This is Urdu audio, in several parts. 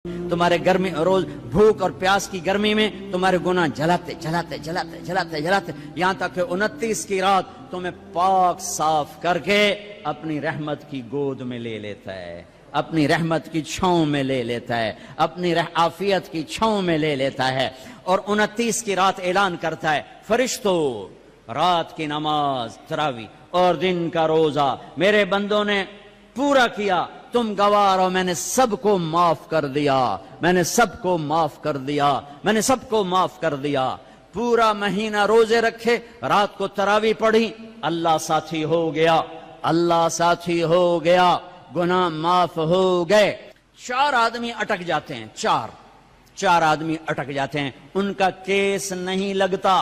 تمہارے گرمی روز بھوک اور پیاس کی گرمی میں تمہارے گناہ جلاتے جلاتے جلاتے جلاتے جلاتے یہاں تک کہ 29 کی رات تمہیں پاک صاف کر کے اپنی رحمت کی گود میں لے لیتا ہے، اپنی رحمت کی چھاؤں میں لے لیتا ہے، اپنی عافیت کی چھاؤں میں لے لیتا ہے، اور 29 کی رات اعلان کرتا ہے فرشتوں رات کی نماز تراویح اور دن کا روزہ میرے بندوں نے پورا کیا، تم گوار ہو، میں نے سب کو معاف کر دیا، میں نے سب کو معاف کر دیا، میں نے سب کو معاف کر دیا۔ پورا مہینہ روزے رکھے، رات کو تراویح پڑھی، اللہ ساتھی ہو گیا، اللہ ساتھی ہو گیا، گناہ معاف ہو گئے۔ 4 آدمی اٹک جاتے ہیں، چار آدمی اٹک جاتے ہیں، ان کا کیس نہیں لگتا،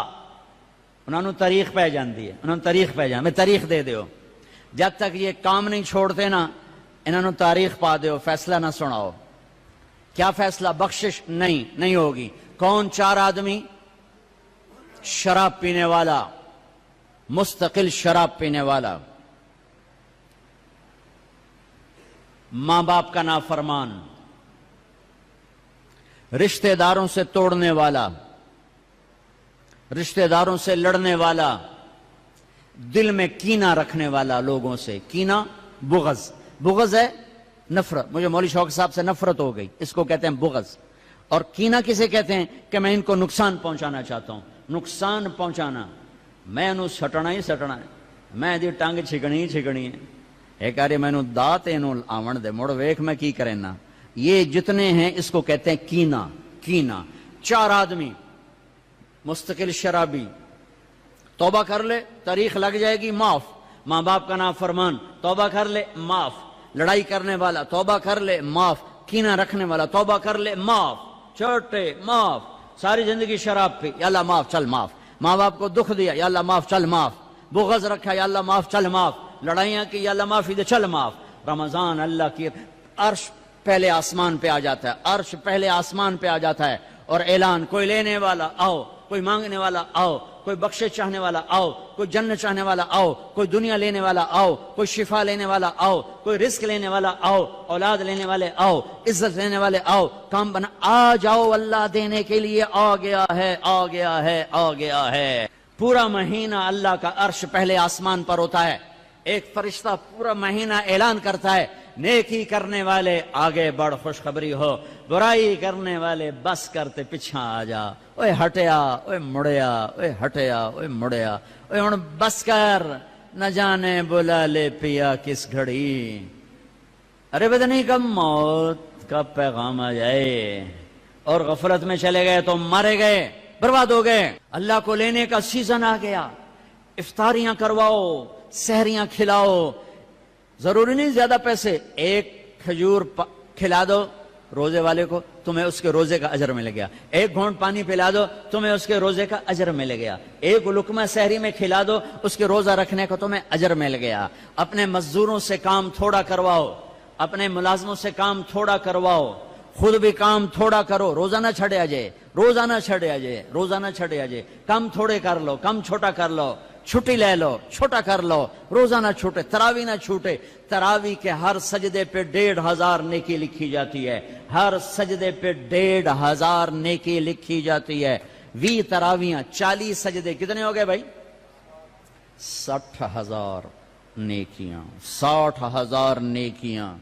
انہوں نے تاریخ پہ جاندی ہے، انہوں نے تاریخ پہ جان میں تاریخ دے دیو، جب تک یہ کام نہیں چھوڑتے نا انہوں نے تاریخ پا دیو، فیصلہ نہ سناؤ۔ کیا فیصلہ؟ بخشش نہیں ہوگی۔ کون 4 آدمی؟ شراب پینے والا، مستقل شراب پینے والا، ماں باپ کا نافرمان، رشتہ داروں سے توڑنے والا، رشتہ داروں سے لڑنے والا، دل میں کینہ رکھنے والا، لوگوں سے کینہ، بغض ہے نفرت، مجھے مولوی شوق صاحب سے نفرت ہو گئی، اس کو کہتے ہیں بغض۔ اور کینہ کسے کہتے ہیں؟ کہ میں ان کو نقصان پہنچانا چاہتا ہوں، نقصان پہنچانا، میں انہوں سٹنا ہی سٹنا ہے، میں دی ٹانگ چھکڑی ہی چھکڑی ہے، ایک آرے میں انہوں دات انہوں آون دے موڑ ویک میں کی کرنا، یہ جتنے ہیں اس کو کہتے ہیں کینہ۔ 4 آدمی، مستقل شرابی، توبہ کر لے تاریخ لگ جائے گی معاف، ماں باپ کا نافرمان توبہ کر لے معاف، لڑائی کرنے والا توبہ کر لے معاف، کینہ رکھنے والا توبہ کر لے معاف، چھوٹے معاف، ساری زندگی شراب پی، یا اللہ معاف چل معاف، ماں باپ کو دکھ دیا، یا اللہ معاف چل معاف، بغض رکھا، یا اللہ معاف چل معاف، لڑائیاں کی، یا اللہ معافی دے چل معاف۔ رمضان اللہ کی عرش پہلے آسمان پہ آ جاتا ہے، عرش پہلے آسمان پہ آ جاتا ہے، اور اعلان، کوئی لینے والا آؤ، کوئی مانگنے والا آؤ، کوئی بخشش چاہنے والا آؤ، کوئی جنت چاہنے والا آؤ، کوئی دنیا لینے والا آؤ، کوئی شفا لینے والا آؤ، کوئی رزق لینے والا آؤ، اولاد لینے والے آؤ، عزت لینے والے آؤ، کام بنا، آ جاؤ، اللہ دینے کے لیے آ گیا ہے، آ گیا ہے، آ گیا ہے۔ پورا مہینہ اللہ کا عرش پہلے آسمان پر ہوتا ہے، ایک فرشتہ پورا مہینہ اعلان کرتا ہے، نیکی کرنے والے آگے بڑھ خوشخبری ہو، برائی کرنے والے بس کرتے پیچھا آ جا، اوے ہٹیا، اوے مڑیا، اوے ہٹیا، اوے مڑیا، اوے ہن بس کر، نہ جانے بلا لے پیا کس گھڑی، ارے بدنی کب موت کا پیغام آ جائے، اور غفلت میں چلے گئے تو مارے گئے، برباد ہو گئے۔ اللہ کو لینے کا سیزن آ گیا، افطاریاں کرواؤ، سحریاں کھلاؤ، ضروری نہیں زیادہ پیسے، ایک کھجور کھلا دو روزے والے کو، تمہیں اس کے روزے کا اجر ملے گیا، ایک گھونٹ پانی پلا دو، تمہیں اس کے روزے کا اجر ملے گیا، ایک لقمہ سحری میں کھلا دو، اس کے روزہ رکھنے کو تمہیں اجر مل گیا۔ اپنے مزدوروں سے کام تھوڑا کرواؤ، اپنے ملازموں سے کام تھوڑا کرواؤ، خود بھی کام تھوڑا کرو، روزہ نہ چھڑے آجے، روزہ نہ چھڑے آجے، روزہ نہ چھڑے آجے، کم تھوڑے کر لو، کم چھوٹا کر لو، چھٹی لے لو، چھوٹا کر لو، روزہ نہ چھوٹے، تراویح نہ چھوٹے، تراویح کے ہر سجدے پہ 1500 نیکی لکھی جاتی ہے، ہر سجدے پہ 1500 نیکی لکھی جاتی ہے۔ 20 تراویحاں، 40 سجدے، کتنے ہو گئے بھائی؟ 60,000 نیکیاں، 60,000 نیکیاں۔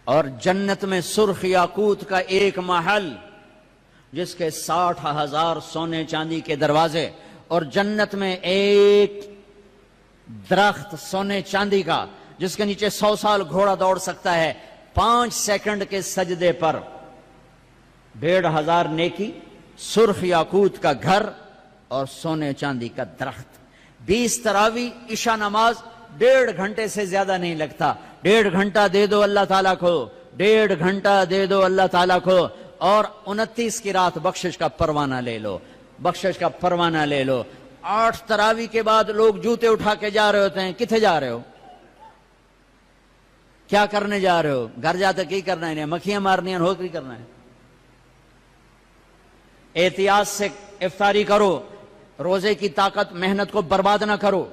اور جنت میں سرخ یاقوت کا ایک محل جس کے 60,000 سونے چاندی کے دروازے، اور جنت میں ایک درخت سونے چاندی کا جس کے نیچے 100 سال گھوڑا دوڑ سکتا ہے، 5 سیکنڈ کے سجدے پر 1500 نیکی، سرخ یاقوت کا گھر اور سونے چاندی کا درخت۔ 20 تراویح، عشاء نماز 1.5 گھنٹے سے زیادہ نہیں لگتا، 1.5 گھنٹہ دے دو اللہ تعالیٰ کو، 1.5 گھنٹہ دے دو اللہ تعالیٰ کو، اور 29 کی رات بخشش کا پروانہ لے لو، بخشش کا پروانہ لے لو۔ 8 تراویح کے بعد لوگ جوتے اٹھا کے جا رہے ہوتے ہیں، کتنے جا رہے ہو؟ کیا کرنے جا رہے ہو؟ گھر جاتے کی کرنا ہے؟ مکھیاں مارنی ہیں، ہوکری کرنا ہے۔ احتیاط سے افطاری کرو، روزے کی طاقت محنت کو برباد نہ کرو،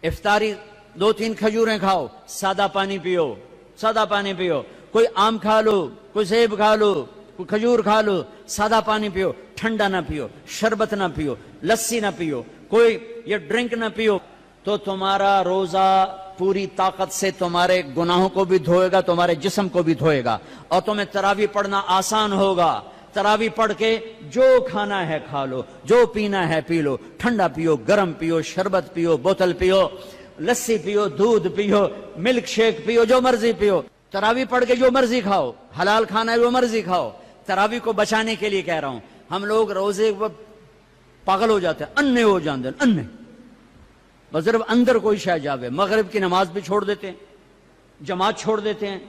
افطاری 2-3 کھجوریں کھاؤ، سادہ پانی پیو، سادہ پانی پیو، کوئی آم کھا لو، کوئی سیب کھا لو، کوئی کھجور کھا لو، سادہ پانی پیو، ٹھنڈا نہ پیو، شربت نہ پیو، لسی نہ پیو، کوئی یہ ڈرنک نہ پیو، تو تمہارا روزہ پوری طاقت سے تمہارے گناہوں کو بھی دھوئے گا، تمہارے جسم کو بھی دھوئے گا، اور تمہیں تراویح پڑھنا آسان ہوگا۔ تراویح پڑھ کے جو کھانا ہے کھا لو، جو پینا ہے پی لو، ٹھنڈا پیو، گرم پیو، شربت پیو، بوتل پیو، لسی پیو، دودھ پیو، ملک شیک پیو، جو مرضی پیو، تراویح پڑھ کے جو مرضی کھاؤ، حلال کھانا ہے جو مرضی کھاؤ۔ تراویح کو بچانے کے لیے کہہ رہا ہوں، ہم لوگ روزے پاگل ہو جاتے ہیں، انے ہو جاندے ہیں، انے بس صرف اندر کوئی شے جاوے، مغرب کی نماز بھی چھوڑ دیتے ہیں، جماعت چھوڑ دیتے ہیں،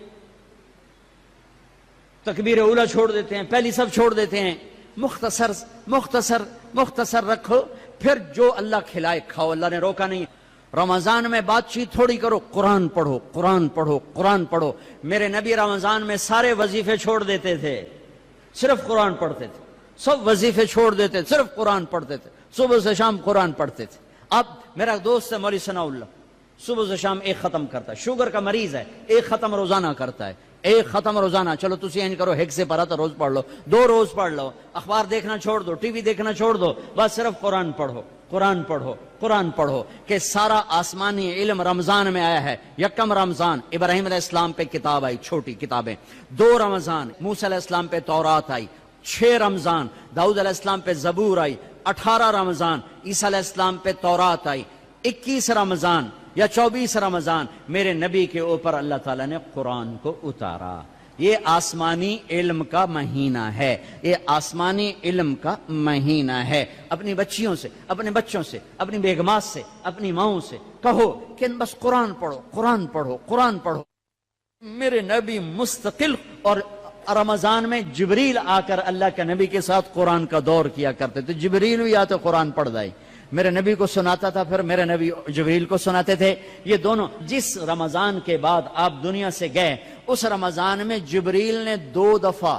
تکبیر اولیٰ چھوڑ دیتے ہیں، پہلی سب چھوڑ دیتے ہیں۔ مختصر مختصر مختصر رکھو، پھر جو اللہ کھلائے کھاؤ، اللہ نے روکا نہیں۔ رمضان میں بات چیت تھوڑی کرو، قرآن پڑھو، قرآن پڑھو، قرآن پڑھو۔ میرے نبی رمضان میں سارے وظیفے چھوڑ دیتے تھے، صرف قرآن پڑھتے تھے، سب وظیفے چھوڑ دیتے، صرف قرآن پڑھتے تھے، صبح سے شام قرآن پڑھتے تھے۔ اب میرا دوست ہے مولوی ثناء اللہ، صبح سے شام ایک ختم کرتا ہے، شوگر کا مریض ہے، ایک ختم روزانہ کرتا ہے، ایک ختم روزانہ۔ چلو تسی این کرو، ایک سے پڑھا تو روز پڑھ لو، 2 روز پڑھ لو، اخبار دیکھنا چھوڑ دو، ٹی وی دیکھنا چھوڑ دو، بس صرف قرآن پڑھو، قرآن پڑھو، قرآن پڑھو، کہ سارا آسمانی علم رمضان میں آیا ہے۔ یکم رمضان ابراہیم علیہ السلام پہ کتاب آئی، چھوٹی کتابیں، 2 رمضان موسیٰ علیہ السلام پہ تورات آئی، 6 رمضان داؤد علیہ السلام پہ زبور آئی، 18 رمضان عیسیٰ علیہ السلام پہ تورات آئی، 21 رمضان یا 24 رمضان میرے نبی کے اوپر اللہ تعالیٰ نے قرآن کو اتارا۔ یہ آسمانی علم کا مہینہ ہے، یہ آسمانی علم کا مہینہ ہے۔ اپنی بچیوں سے، اپنے بچوں سے، اپنی بیگمات سے، اپنی ماؤں سے کہو کہ بس قرآن پڑھو، قرآن پڑھو، قرآن پڑھو۔ میرے نبی مستقل، اور رمضان میں جبریل آ کر اللہ کے نبی کے ساتھ قرآن کا دور کیا کرتے تھے، جبریل بھی آتے قرآن پڑھ دائی، میرے نبی کو سناتا تھا، پھر میرے نبی جبریل کو سناتے تھے۔ یہ دونوں، جس رمضان کے بعد آپ دنیا سے گئے، اس رمضان میں جبریل نے 2 دفعہ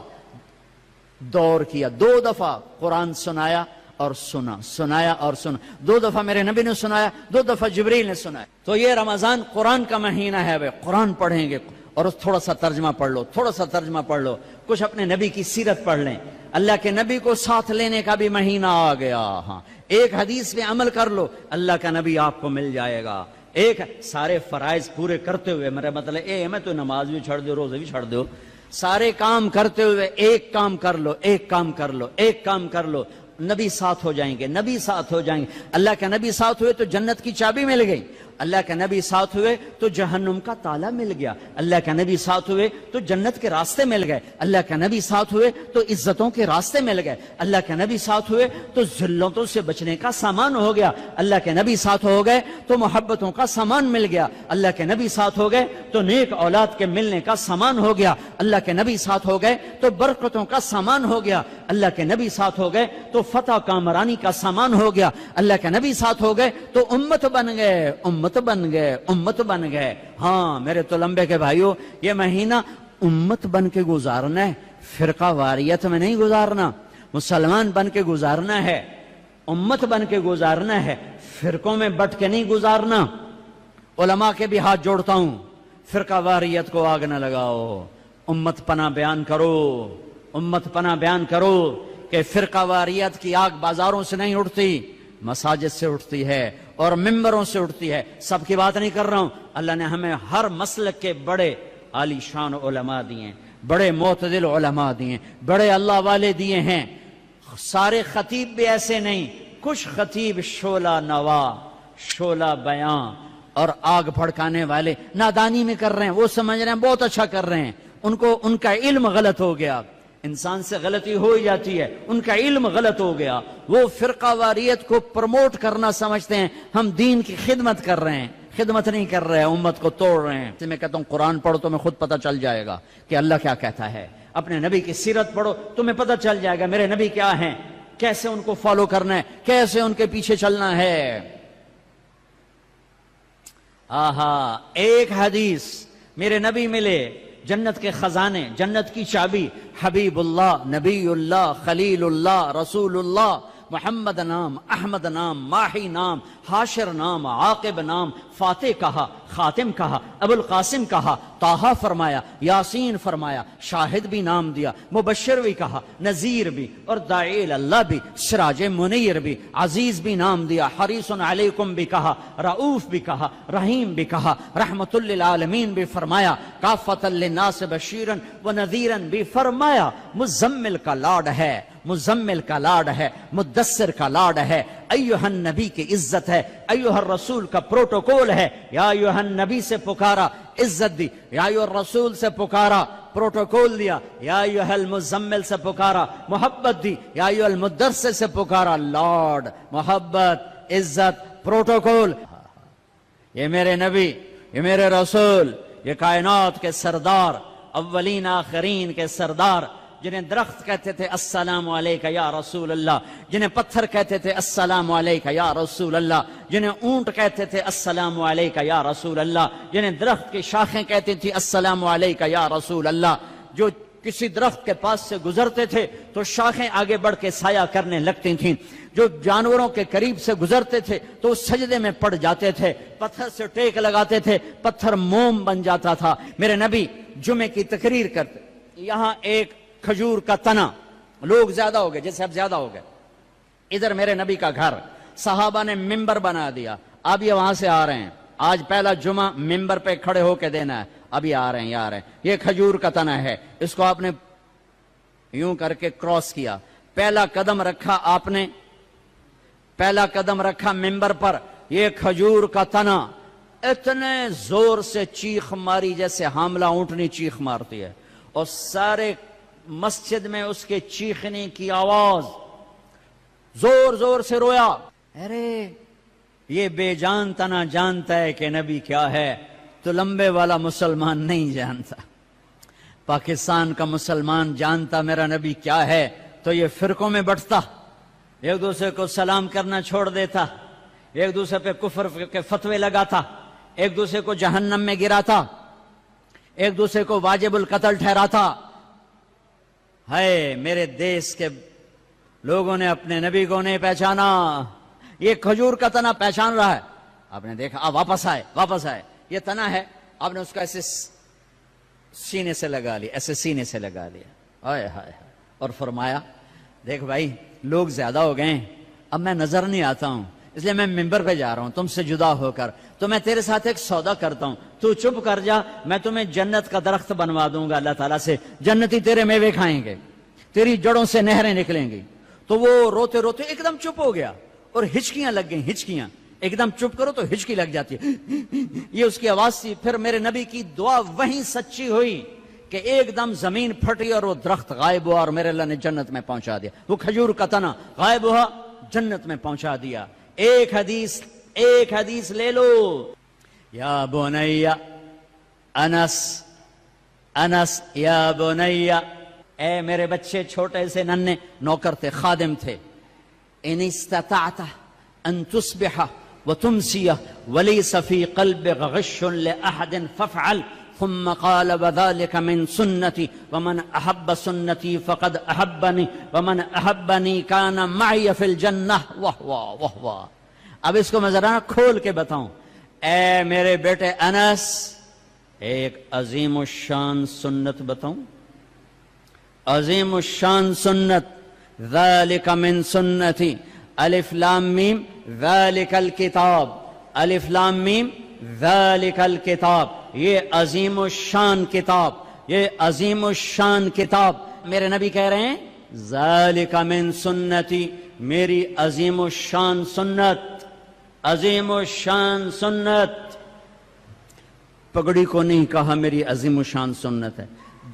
دور کیا، 2 دفعہ قرآن سنایا اور سنا، سنایا اور سنا، 2 دفعہ میرے نبی نے سنایا، 2 دفعہ جبریل نے سنایا۔ تو یہ رمضان قرآن کا مہینہ ہے، وہ قرآن پڑھیں گے، اور تھوڑا سا ترجمہ پڑھ لو، تھوڑا سا ترجمہ پڑھ لو، کچھ اپنے نبی کی سیرت پڑھ لیں۔ اللہ کے نبی کو ساتھ لینے کا بھی مہینہ آ گیا، ہاں، ایک حدیث پہ عمل کر لو، اللہ کا نبی آپ کو مل جائے گا۔ ایک سارے فرائض پورے کرتے ہوئے، میرا مطلب میں تو نماز بھی چھڑ دو، روزے بھی چھڑ دو، سارے کام کرتے ہوئے ایک کام کر لو، ایک کام کر لو، ایک کام کر لو، نبی ساتھ ہو جائیں گے، نبی ساتھ ہو جائیں گے۔ اللہ کے نبی ساتھ ہوئے تو جنت کی چابی مل گئی، اللہ کے نبی ساتھ ہوئے تو جہنم کا تالا مل گیا، اللہ کے نبی ساتھ ہوئے تو جنت کے راستے مل گئے، اللہ کے نبی ساتھ ہوئے تو عزتوں کے راستے مل گئے، اللہ کے نبی ساتھ ہوئے تو ذلتوں سے بچنے کا سامان ہو گیا، اللہ کے نبی ساتھ ہو گئے تو محبتوں کا سامان مل گیا، اللہ کے نبی ساتھ ہو گئے تو نیک اولاد کے ملنے کا سامان ہو گیا، اللہ کے نبی ساتھ ہو گئے تو برکتوں کا سامان ہو گیا، اللہ کے نبی ساتھ ہو گئے تو فتح کامرانی کا سامان ہو گیا، اللہ کے نبی ساتھ ہو گئے تو امت بن گئے، امت بن گئے، امت بن گئے۔ ہاں میرے تو لمبے کے بھائیوں، یہ مہینہ امت بن کے گزارنا ہے، فرقہ واریت میں نہیں گزارنا، مسلمان بن کے گزارنا ہے، امت بن کے گزارنا ہے، فرقوں میں بٹ کے نہیں گزارنا۔ علماء کے بھی ہاتھ جوڑتا ہوں، فرقہ واریت کو آگ نہ لگاؤ، امت پناہ بیان کرو، امت پناہ بیان کرو، کہ فرقہ واریت کی آگ بازاروں سے نہیں اٹھتی، مساجد سے اٹھتی ہے اور ممبروں سے اٹھتی ہے۔ سب کی بات نہیں کر رہا ہوں، اللہ نے ہمیں ہر مسلک کے بڑے عالی شان علماء دیے ہیں، بڑے معتدل علماء دیے ہیں، بڑے اللہ والے دیے ہیں۔ سارے خطیب بھی ایسے نہیں، کچھ خطیب شعلہ نوا، شعلہ بیان اور آگ بھڑکانے والے نادانی میں کر رہے ہیں، وہ سمجھ رہے ہیں بہت اچھا کر رہے ہیں، ان کا علم غلط ہو گیا، انسان سے غلطی ہو ہی جاتی ہے، ان کا علم غلط ہو گیا، وہ فرقہ واریت کو پروموٹ کرنا سمجھتے ہیں ہم دین کی خدمت کر رہے ہیں، خدمت نہیں کر رہے ہیں، امت کو توڑ رہے ہیں۔ میں کہتا ہوں قرآن پڑھو، تمہیں خود پتہ چل جائے گا کہ اللہ کیا کہتا ہے، اپنے نبی کی سیرت پڑھو، تمہیں پتہ چل جائے گا میرے نبی کیا ہیں، کیسے ان کو فالو کرنا ہے، کیسے ان کے پیچھے چلنا ہے۔ آہا، ایک حدیث میرے نبی ملے، جنت کے خزانے، جنت کی چابی، حبیب اللہ، نبی اللہ، خلیل اللہ، رسول اللہ، محمد نام، احمد نام، ماہی نام، حاشر نام، عاقب نام، فاتح کہا، خاتم کہا، ابو القاسم کہا، طٰہٰ فرمایا، یاسین فرمایا، شاہد بھی نام دیا، مبشر بھی کہا، نذیر بھی، اور داعی اللہ بھی، سراج منیر بھی، عزیز بھی نام دیا، حریص علیکم بھی کہا، رؤوف بھی کہا، رحیم بھی کہا، رحمت للعالمین بھی فرمایا، کافۃ للناس بشیرا ونذیرا بھی فرمایا۔ مزمل کا لاڈ ہے، مزمل کا لاڈ ہے، مدثر کا لاڈ ہے، ایھا النبی کی عزت ہے، ایھا الرسول کا پروٹوکول ہے۔ یا ایھا النبی سے پکارا، عزت دی، یا ایھا الرسول سے پکارا، پروٹوکول دیا، یا ایھا المزمل سے پکارا، محبت دی، یا ایھا المدثر سے پکارا، لاڈ، محبت، عزت، پروٹوکول۔ یہ میرے نبی، یہ میرے رسول، یہ کائنات کے سردار، اولین آخرین کے سردار، جنہیں درخت کہتے تھے السلام علیکہ یا رسول اللہ، جنہیں پتھر کہتے تھے السلام علیکہ یا رسول اللہ، جنہیں اونٹ کہتے تھے السلام علیکہ یا رسول اللہ، جنہیں درخت کی شاخیں کہتی تھی السلام علیکہ یا رسول اللہ، جو کسی درخت کے پاس سے گزرتے تھے تو شاخیں آگے بڑھ کے سایہ کرنے لگتی تھیں، جو جانوروں کے قریب سے گزرتے تھے تو سجدے میں پڑ جاتے تھے، پتھر سے ٹیک لگاتے تھے، پتھر موم بن جاتا تھا۔ میرے نبی جمعے کی تقریر کرتے، یہاں ایک کھجور کا تنا، لوگ زیادہ ہو گئے، جیسے اب زیادہ ہو گئے، ادھر میرے نبی کا گھر، صحابہ نے ممبر بنا دیا، اب یہ وہاں سے آ رہے ہیں، آج پہلا جمعہ ممبر پہ کھڑے ہو کے دینا ہے، اب یہ آ رہے ہیں، یہ آ رہے ہیں، یہ کھجور کا تنا ہے، اس کو آپ نے یوں کر کے کراس کیا، پہلا قدم رکھا آپ نے، پہلا قدم رکھا ممبر پر، یہ کھجور کا تنا، اتنے زور سے چیخ ماری جیسے حاملہ اونٹنی چیخ مارتی ہے، اور سارے مسجد میں اس کے چیخنے کی آواز، زور زور سے رویا، ارے یہ بے جان تنا جانتا ہے کہ نبی کیا ہے، تو لمبے والا مسلمان نہیں جانتا۔ پاکستان کا مسلمان جانتا میرا نبی کیا ہے تو یہ فرقوں میں بٹتا، ایک دوسرے کو سلام کرنا چھوڑ دیتا، ایک دوسرے پہ کفر کے فتوے لگاتا، ایک دوسرے کو جہنم میں گراتا، ایک دوسرے کو واجب القتل ٹھہراتا۔ ہے میرے دیس کے لوگوں نے اپنے نبی کو نہیں پہچانا، یہ کھجور کا تنا پہچان رہا ہے، آپ نے دیکھا، واپس آئے، یہ تنا ہے، آپ نے اس کو ایسے سینے سے لگا لیا، ایسے سینے سے لگا لیا، ہائے ہائے، اور فرمایا دیکھ بھائی لوگ زیادہ ہو گئے، اب میں نظر نہیں آتا ہوں، اس لیے میں ممبر پہ جا رہا ہوں تم سے جدا ہو کر، تو میں تیرے ساتھ ایک سودا کرتا ہوں، تو چپ کر جا، میں تمہیں جنت کا درخت بنوا دوں گا اللہ تعالیٰ سے، جنتی تیرے میوے کھائیں گے، تیری جڑوں سے نہریں نکلیں گی۔ تو وہ روتے روتے ایک دم چپ ہو گیا، اور ہچکیاں لگ گئیں، ہچکیاں، ایک دم چپ کرو تو ہچکی لگ جاتی ہے، یہ اس کی آواز تھی۔ پھر میرے نبی کی دعا وہیں سچی ہوئی کہ ایک دم زمین پھٹی اور وہ درخت غائب ہوا، اور میرے اللہ نے جنت میں پہنچا دیا، وہ کھجور کا تنا غائب ہوا، جنت میں پہنچا دیا۔ ایک حدیث لے لو، یا بنی انس یا بنی، اے میرے بچے، چھوٹے سے ننھے نوکر تھے، خادم تھے، ان استطعت ان تصبح وتمسی وليس في قلبك غش لأحد فافعل، ثم قال وذلك من سنتي ومن أحب سنتي فقد أحبني ومن أحبني كان معي في الجنة واہ۔ اب اس کو میں ذرا کھول کے بتاؤں، اے میرے بیٹے انس، ایک عظیم الشان سنت بتاؤں، عظیم الشان سنت، ذلك من سنتي، الف لام میم ذلك الکتاب، الف لام میم ذلك الکتاب، یہ عظیم الشان کتاب، یہ عظیم الشان کتاب۔ میرے نبی کہہ رہے ہیں ذالک من سنتی، میری عظیم الشان سنت، عظیم الشان سنت۔ پگڑی کو نہیں کہا میری عظیم الشان سنت ہے،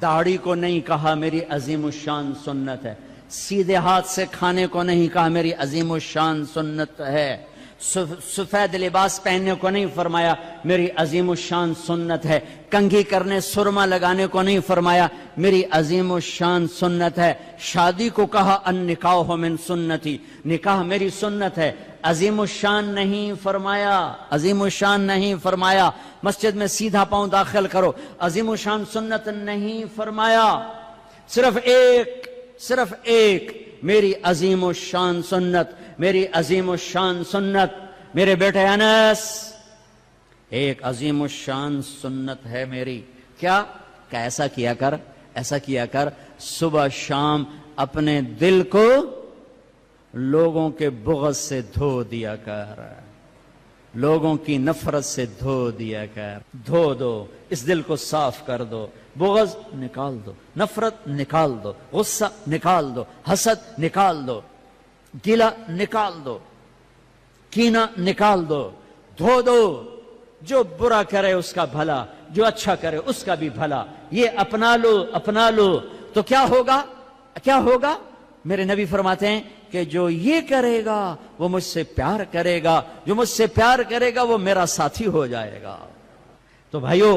داڑھی کو نہیں کہا میری عظیم الشان سنت ہے، سیدھے ہاتھ سے کھانے کو نہیں کہا میری عظیم الشان سنت ہے، سفید لباس پہننے کو نہیں فرمایا میری عظیم الشان سنت ہے، کنگھی کرنے سرما لگانے کو نہیں فرمایا میری عظیم الشان سنت ہے، شادی کو کہا النکاح من سنتی، نکاح میری سنت ہے، عظیم الشان نہیں فرمایا، عظیم الشان نہیں فرمایا، مسجد میں سیدھا پاؤں داخل کرو، عظیم الشان سنت نہیں فرمایا، صرف ایک میری عظیم الشان سنت، میری عظیم الشان سنت۔ میرے بیٹے انس، ایک عظیم الشان سنت ہے میری، کیا کہ ایسا کیا کر، ایسا کیا کر، صبح شام اپنے دل کو لوگوں کے بغض سے دھو دیا کر، لوگوں کی نفرت سے دھو دیا کر، دھو دو، اس دل کو صاف کر دو، بغض نکال دو، نفرت نکال دو، غصہ نکال دو، حسد نکال دو، گلہ نکال دو، کینہ نکال دو، دھو دو۔ جو برا کرے اس کا بھلا، جو اچھا کرے اس کا بھی بھلا، یہ اپنا لو، اپنا لو، تو کیا ہوگا؟ کیا ہوگا؟ میرے نبی فرماتے ہیں کہ جو یہ کرے گا وہ مجھ سے پیار کرے گا، جو مجھ سے پیار کرے گا وہ میرا ساتھی ہو جائے گا۔ تو بھائیو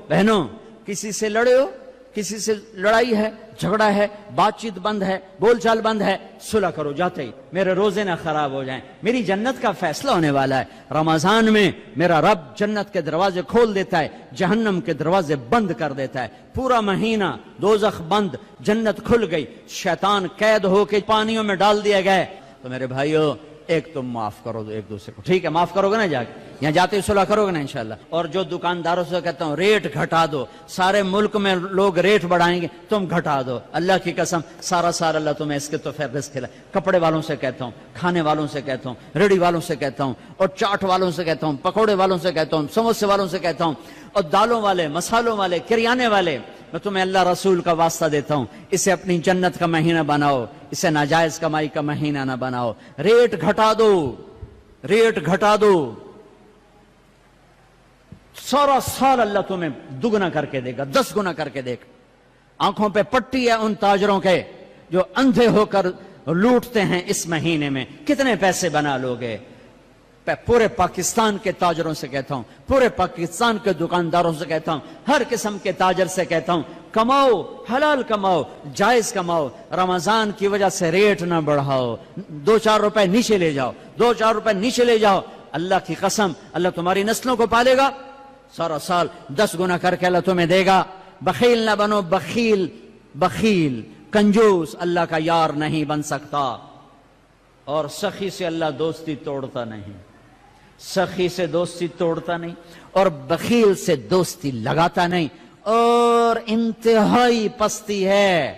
بہنوں، کسی سے لڑے ہو، کسی سے لڑائی ہے، جھگڑا ہے، بات چیت بند ہے، بول چال بند ہے، صلح کرو جاتے ہی، میرے روزے نہ خراب ہو جائیں، میری جنت کا فیصلہ ہونے والا ہے۔ رمضان میں میرا رب جنت کے دروازے کھول دیتا ہے، جہنم کے دروازے بند کر دیتا ہے، پورا مہینہ دوزخ بند، جنت کھل گئی، شیطان قید ہو کے پانیوں میں ڈال دیا گئے۔ تو میرے بھائیو، ایک تم معاف کرو دو ایک دوسرے کو، ٹھیک ہے؟ معاف کرو گے نا، جا کے یہاں جاتے ہی صلح کرو گے نا انشاءاللہ۔ اور جو دکانداروں سے کہتا ہوں ریٹ گھٹا دو، سارے ملک میں لوگ ریٹ بڑھائیں گے، تم گھٹا دو، اللہ کی قسم سارا سال اللہ تمہیں اس کے تو رزق کھلائے۔ کپڑے والوں سے کہتا ہوں، کھانے والوں سے کہتا ہوں، ریڑھی والوں سے کہتا ہوں، اور چاٹ والوں سے کہتا ہوں، پکوڑے والوں سے کہتا ہوں، سموسے والوں سے کہتا ہوں، اور دالوں والے، مسالوں والے، کریانے والے، میں تمہیں اللہ رسول کا واسطہ دیتا ہوں، اسے اپنی جنت کا مہینہ بناؤ، اسے ناجائز کمائی کا مہینہ نہ بناؤ، ریٹ گھٹا دو، ریٹ گھٹا دو، سارا سال اللہ تمہیں دگنا کر کے دے گا، 10 گنا کر کے دے گا۔ آنکھوں پہ پٹی ہے ان تاجروں کے جو اندھے ہو کر لوٹتے ہیں اس مہینے میں، کتنے پیسے بنا لوگے؟ پورے پاکستان کے تاجروں سے کہتا ہوں، پورے پاکستان کے دکانداروں سے کہتا ہوں، ہر قسم کے تاجر سے کہتا ہوں، کماؤ، حلال کماؤ، جائز کماؤ، رمضان کی وجہ سے ریٹ نہ بڑھاؤ، 2-4 روپے نیچے لے جاؤ، 2-4 روپے نیچے لے جاؤ، اللہ کی قسم اللہ تمہاری نسلوں کو پالے گا، سارا سال 10 گنا کر کے اللہ تمہیں دے گا۔ بخیل نہ بنو، بخیل، بخیل، کنجوس اللہ کا یار نہیں بن سکتا، اور سخی سے اللہ دوستی توڑتا نہیں، سخی سے دوستی توڑتا نہیں، اور بخیل سے دوستی لگاتا نہیں، اور انتہائی پستی ہے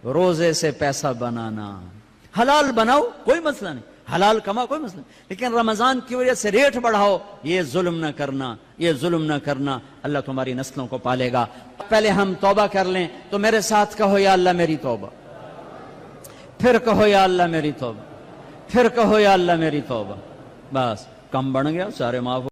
روزے سے پیسہ بنانا۔ حلال بناؤ کوئی مسئلہ نہیں، حلال کماؤ کوئی مسئلہ نہیں، لیکن رمضان کی وجہ سے ریٹ بڑھاؤ، یہ ظلم نہ کرنا، یہ ظلم نہ کرنا، اللہ تمہاری نسلوں کو پالے گا۔ پہلے ہم توبہ کر لیں، تو میرے ساتھ کہو یا اللہ میری توبہ، پھر کہو یا اللہ میری توبہ، پھر کہو یا اللہ میری توبہ، بس کم بڑھ گیا، سارے معاف